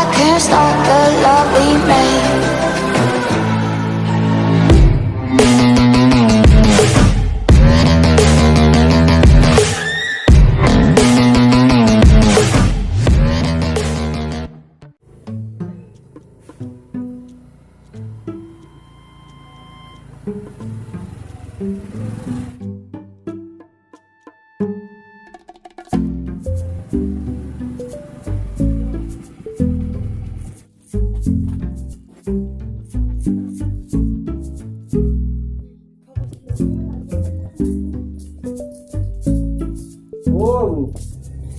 I can't stop the love we made.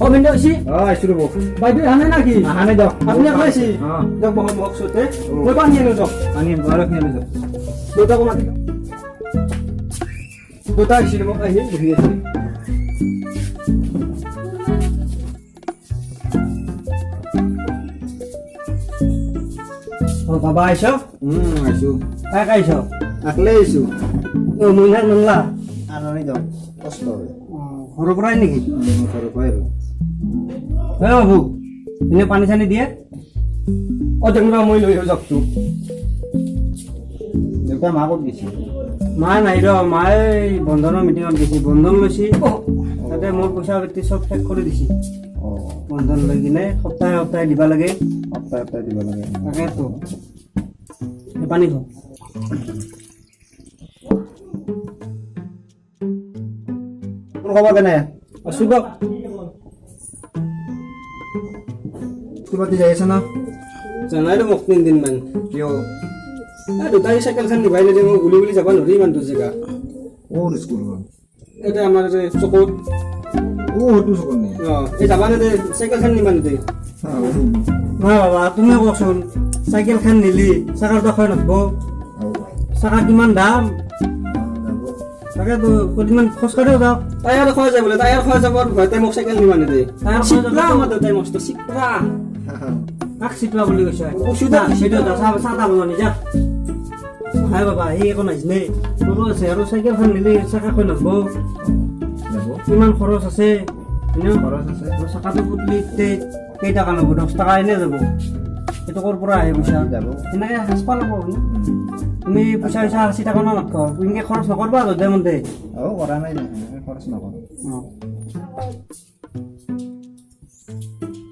ও ভিন্দ আছি আইছো ৰব বাইদেউ আনে নাকি আহানে দিয়ক আপুনি আছি অঁ দিয়ক বহক বহক চোতে মই পানী আনো দিয়ক আনি বাৰক নিয়ে যাওক দুটাকো মাতি দুটা আহিছিল মোক আহি বহি আছে ও বাবা আইছো আইছো কাক আইছো আকলে আইছো ও মুইহার নংলা আনি দিয়ক কষ্ট হয় ঘৰৰ পৰাই নেকি ঘৰৰ পৰাই আৰু হে বাবু এনে পানী চানী দিয়ে অ তেনেকুৱা মই লৈ যাওক তো দেউতা মা ক'ত গৈছে মা নাই ৰ মায়ে বন্ধনৰ মিটিঙত গৈছে বন্ধন লৈছি তাতে মোৰ পইচা পাতি চব শেষ কৰি দিছি অঁ বন্ধন লৈ কিনে সপ্তাহে সপ্তাহে দিবা লাগে সপ্তাহে সপ্তাহে দিব লাগে তাকেতো পানী খাওঁ তোৰ খবৰ কেনে আছো দিয়ক কিবা যাই আছে ন জানাইতো মোক তিনিদিনমান কিয় দুটাই চাইকেলখন নিবাই নিদিয়ে মই গুলি গুলি যাব নোৱাৰি ইমান দূৰ জেগা ক'ত স্কুলখন এতিয়া আমাৰ যে চকুত ক'তো চকল নেকি এই যাবা নিদিয়ে চাইকেলখন নিবা নিদিয়ে অঁ বাবা তুমি কওকচোন চাইকেলখন নিলি চাকাৰটো খৈ নাথব চাকাৰ কিমান দাম তাকেতো কেইদিনমান খোজকাঢ়িও যাওক টায়াৰ খোৱা যায় বোলে টায়াৰ খোৱা যাব ঘৰতে মোক চাইকেল নিবা নিদিয়ে চিপৰা আমাৰ দেউতাই মস্ত চিপৰা কাক চিপৰা বুলি কৈছে সেইটো চাহ চাহ বনোৱা নিজা হাই বাবা সি একো নাজানে সৰু আছে আৰু চাইকেলখন নিলে চাকা খৈ নাথব কিমান খৰচ আছে খৰচ আছে চাকাটো পুতলি কেইটকা ল'ব 10 টকা এনে যাব সেইটো ক'ৰ পৰা আহে পইচা যাব সেনেকৈ সাজপা ল'ব তুমি পইচা পইচা 80 টকা নাথাক এনেকৈ খৰচ নকৰবা যধে মধে অঁ কৰা নাই খৰচ নকৰোঁ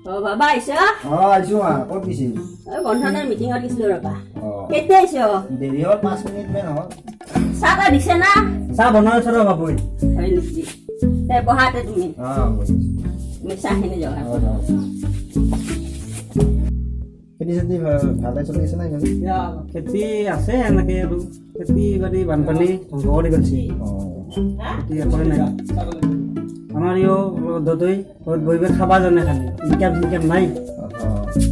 অ বাবা আহিছ অঁ আহিছো মা ক'ত গৈছিল বন্ধনৰ মিটিঙত গৈছিলো ৰবা অঁ কেতিয়া আহিছ দেৰি হ'ল 5 মিনিটমান হ'ল চাহ তাহ দিছে না চাহ বনাই আছো ৰ বাবুই হয় নেকি বহাতে তুমি অঁ তুমি চাহখিনি যোগাৰ অঁ খেতি চেতি ভালে চলি আছে নাই খেতি আছে এনেকৈ আৰু খেতি বাতি বানপানী ধ্বংস কৰি পেলাইছে অঁ খেতি একোৱে নাই আমাৰ ইও দদৈ ঘৰত বহি বহি খাবা জানে খালি ইনকাম চিনকাম নাই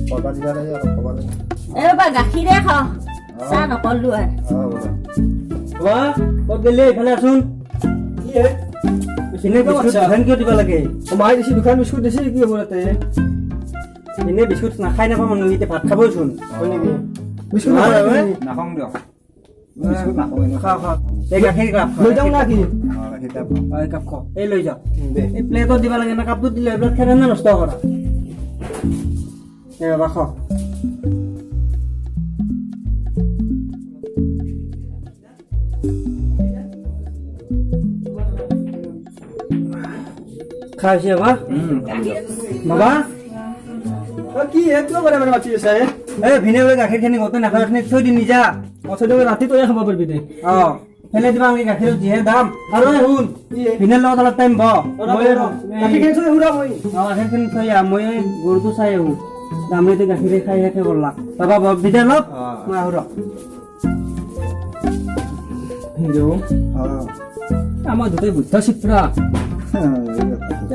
কৰবাত দিব লাগে অলপ ক'ব লাগে এই ৰবা গাখীৰে খাওঁ চাহ নকলো আৰু অঁ বাবা ক'ত গেলি এইফালে আছোন এনে বিস্কুট দোকান কিয় দিব লাগে মায়ে দিছে দোকান বিস্কুট দিছে কি হ'ব তাতে এনে বিস্কুট নাখাই নাপাওঁ মানুহ এতিয়া ভাত খাবইচোন হয় নেকি বিস্কুট নাখাওঁ দিয়ক বিস্কুট নাখাওঁ খাওঁ খাওঁ এই গাখীৰ কাপ লৈ যাওঁ না কি অঁ কিতাপ এই কাপ খাওঁ এই লৈ যাওঁ দে এই প্লেটত দিব লাগে না কাপটোত দিলে এইবিলাক খেলে না নষ্ট কৰা এই বাবা খাওঁ খাইছে বাবা বাবা কি কিয় কৰে মানে মাতি আছে এই ভিনে গাখীৰখিনি গোটেই নাখাওঁখিনি থৈ দি নিজা অথনি ৰাতি তই খাব পাৰিবি দে অঁ ফেলে দিবা আমি গাখীৰৰ যিহে দাম আৰু এই শুন ভিনেৰ লগত অলপ টাইম বহ মই গাখীৰখিনি থৈ সুৰা মই গাখীৰখিনি থৈ আহ মই এই গৰুটো চাই আহোঁ দামৰিতে গাখীৰে খাই শেষে কৰলা বাবা বিদায় অলপ মই আহোঁ ৰ হিৰো অঁ আমাৰ দুটাই বুদ্ধ চিত্ৰা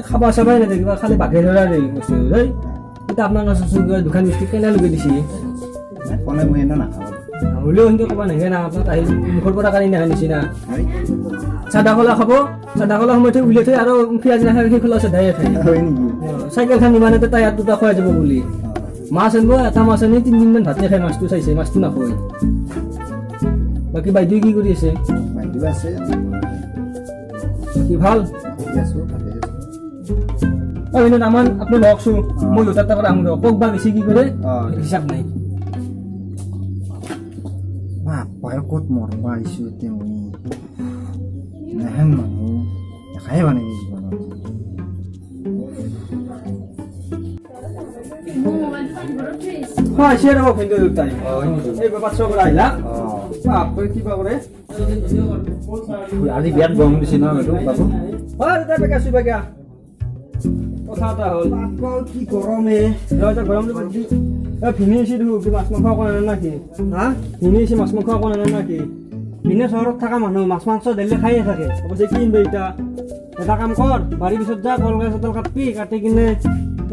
খাবা চাবাই নাই কিবা খালি বাঘে ধৰা বস্তু দেই এতিয়া আপোনাৰ দোকান বিস্কুট কেনে লগাই দিছে ক'লে মই এনে নাখাওঁ হ'লেও সিহঁতে ক'বা নাহে না আপোনাক আহি মুখৰ পৰা কানি নাহে নিচিনা চাদা কলা খাব চাদা কলা সময় থৈ উলিয়াই থৈ আৰু পিঁয়াজ নাখায় সেই খোলা চাদায়ে খায় হয় নেকি চাইকেলখন ইমানতে তাই ইয়াত দুটা খুৱাই যাব বুলি মাছ আনিব এটা মাছ আনি 3 দিনমান ভাতে খাই মাছটো চাইছে মাছটো নাখায় বাকী বাইদেউ কি কৰি আছে বাইদেউ আছে বাকী ভাল আছোঁ ভালে আছোঁ ভিনদেউ তামান আপুনি লওকচোন মই দেউতাৰ তাত আহোঁ দিয়ক ক'ক বা বেছি কি কৰে হিচাপ নাই বাপাই ক'ত মৰব আহিছোঁ এতিয়া মই নেহেন মানুহ দেখাই মানে জীৱনত হয় চিয়াৰ হ'ব ভিনদেউ দেউতাই এই বাচ্চাৰ পৰা আহিলা বাপৰে কিবা কৰে আজি বিয়াত গৰম দিছে ন বাইদেউ বাবু হয় দেউতাই বেকা আছোঁ বেকা কথা এটা হ'ল কি গৰমে গৰম দি ভিনি আহিছে দেখোঁ কি মাছ মাংস অকণ আনে নাকি হা ভিনি আহিছে মাছ মাংস অকণ আনে নাকি ভিনে চহৰত থকা মানুহ মাছ মাংস ডেইলি খায়ে থাকে অৱশ্যে কি আনবি এতিয়া এটা কাম কৰ বাৰীৰ পিছত যা কলগছ এডাল কাটবি কাটি কিনে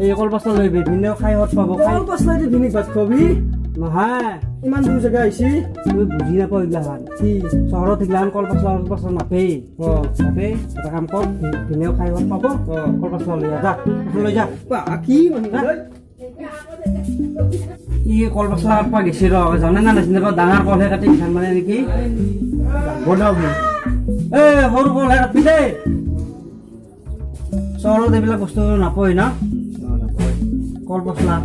এই কলপাচটা লৈ আহিবি ভিনেও খাই সৎ পাব খাই কল পাচলাই দি ভিনিক ভাত খুৱাবি নহয় ইমান দূৰ জেগা আহিছি তুমি বুজি নাপাওঁ এইগিলাখান কি চহৰত এইগিলাখান কলপাচলা নাপেই তাতে এটা কাম কৰ ভিনেও খাই সৎ পাব কলপাচলা লৈ যা এখন লৈ যা কি মানুহ ই কলপাচলা কাটবা গেছি ৰ জানে না নাচিনে ডাঙৰ কলহে কাটি বিধান মানে নেকি বনাওক এ সৰু কলহে কাটবি দেই চহৰত এইবিলাক বস্তু নাপয় না কলপচলা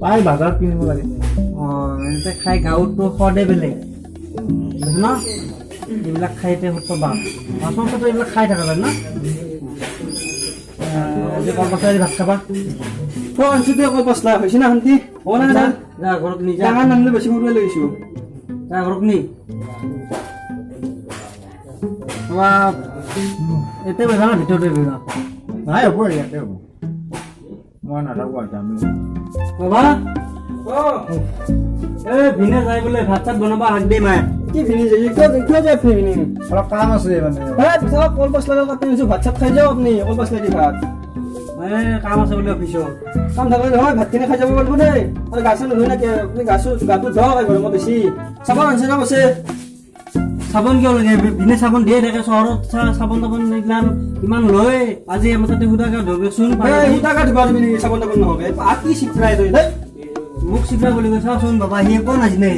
পাই বাজাৰত কিনিব লাগে এনেতে খাই গাঁৱততো সোৱাদে বেলেগ ন এইবিলাক খাইতে পাবা মাছ মাংসটো এইবিলাক খাই থকা যায় না কলপচলা দি ভাত খাবা আনছো দে কল পাচলা হৈছে না শান্তি হ'ব না যা যা ঘৰত নি যা ডাঙৰ নানিলে বেছি সৰুৱে লাগিছোঁ যা ঘৰত নি বাবা এতে বেজা না ভিতৰতে বেজা নাই হ'ব ইয়াতে হ'ব মই নাথাকোঁ আৰু আমি বাবা এ ভিনে যাই বোলে ভাত চাত বনাবা হাক দেই মায়ে কি ভিনি যাই কিয় যায় ভিনি অলপ কাম আছে মানে পিছত কল পাচলা কাটি আনিছোঁ ভাত চাত খাই যাওঁ আপুনি কল পাচলা দি ভাত কাম আছে বোলে অফিচত কাম থাকিলে নহয় ভাতখিনি খাই যাব পাৰিব দেই আৰু গা চা নুধুই নাকে আপুনি গাটো ধৰক গৰমত বেছি চাবোন আনিছে না কৈছে চাবোন কিয় লাগে ভিনে চাবোন দিয়ে থাকে চহৰত চাবোন তাবোন এইগিলান ইমান লয় আজি আমাৰ তাতে সুধাকে ধৰবেচোন টাকা দিব তুমি নেকি চাবোন তাবোন নহ'বে কি চিকৰাই তই দেই মোক চিকৰা বুলি কৈ চাচোন বাবা সি একো নাজানে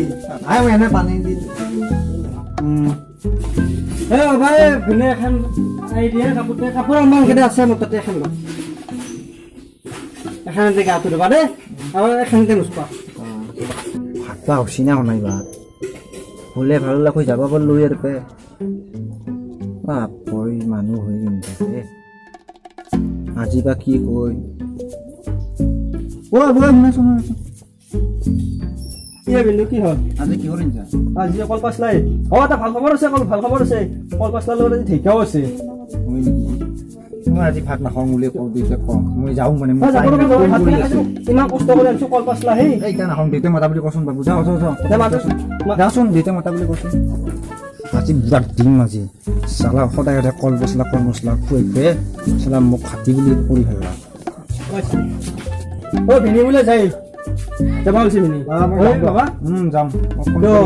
নাই মই এনে পানী দি এ বাবা এই ভিনে এখন আহি দিয়ে কাপোৰ ইমান কেইটা আছে মোৰ তাতে এখন লওঁ এখানতে গাটো ধুবা দেই আৰু এখানতে নুচপা ভাত বা হৈছি না শুনাইবা হ'লে ভাল লাগি যাব পাৰলো ইয়াৰ পে বাপই মানুহ হৈ কিন্তু আজি বা কি কয় শুনাচোন কি বিন্দু কি হ'ল আজি কি কৰিছা আজি কল পাচলাই এটা ভাল খবৰ আছে ভাল খবৰ আছে কল পাচলাৰ লগত আজি ঢেকীয়াও আছে মই নেকি মই আজি ভাত নাখাওঁ বুলি কওঁ দেউতাক কওঁ মই যাওঁ মানে ইমান কষ্ট কৰি আনিছোঁ কল পাচলা সেই এতিয়া নাখাওঁ দেউতাই মতা বুলি কচোন বাবু যাওঁ যাওঁচোন দেউতাই মতা বুলি কৈছোঁ আজি বিৰাট দিম আজি চালা সদায় সদায় কল মছলা খুৱাই খুৱাই চালা মোক খাটি বুলি কৰি ভাবিবা ভিনি বোলে যাই যাবা হৈছে ভিনি বাবা যাম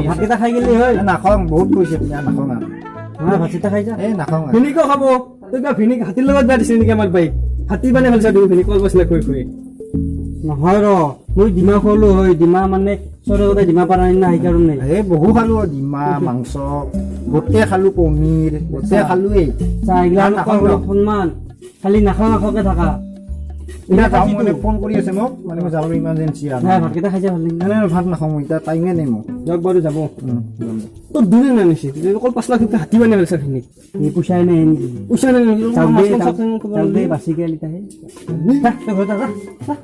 ভাতকেইটা খাই গেলি হয় নাখাওঁ বহুত কৈছে নাখাওঁ না ভাতকেইটা খাই যা এই নাখাওঁ ভিনি কিয় খাব তই কিবা ভিনিক হাতীৰ লগত বেয়া দিছিল নেকি আমাৰ বাইক হাতী মানে ভালছা তুমি ভিনি কল পাচলা খুৱাই খুৱাই নহয় ৰ মই ডিমা খোৱালো হয় ডিমা মানে চৰগতে ডিমা পাৰা না সেইকাৰণে এই বহু খালোঁ ডিমা মাংস গোটেই খালোঁ পনীৰ গোটেই খালোঁৱেই চাহ এইগিলা সন্মান খালি নাখাওঁ নাখাওঁকে থাকা এতিয়া যাওঁ মানে ফোন কৰি আছে মোক মানে মই যাবলৈ ইমাৰ্জেঞ্চি আৰু ভাতকেইটা খাই যা ভাল লাগিল নাই ভাত নাখাওঁ মই এতিয়া টাইমে নাই মোক যাওক বাৰু যাব তোৰ দূৰে নানিছে কল পাচলা খুৱাই হাতী মানে ভালছা ভিনিক এই পইচাই নাই নেকি পইচা নাই চাল দে বাচিকে লিটাহে ঘৰত যা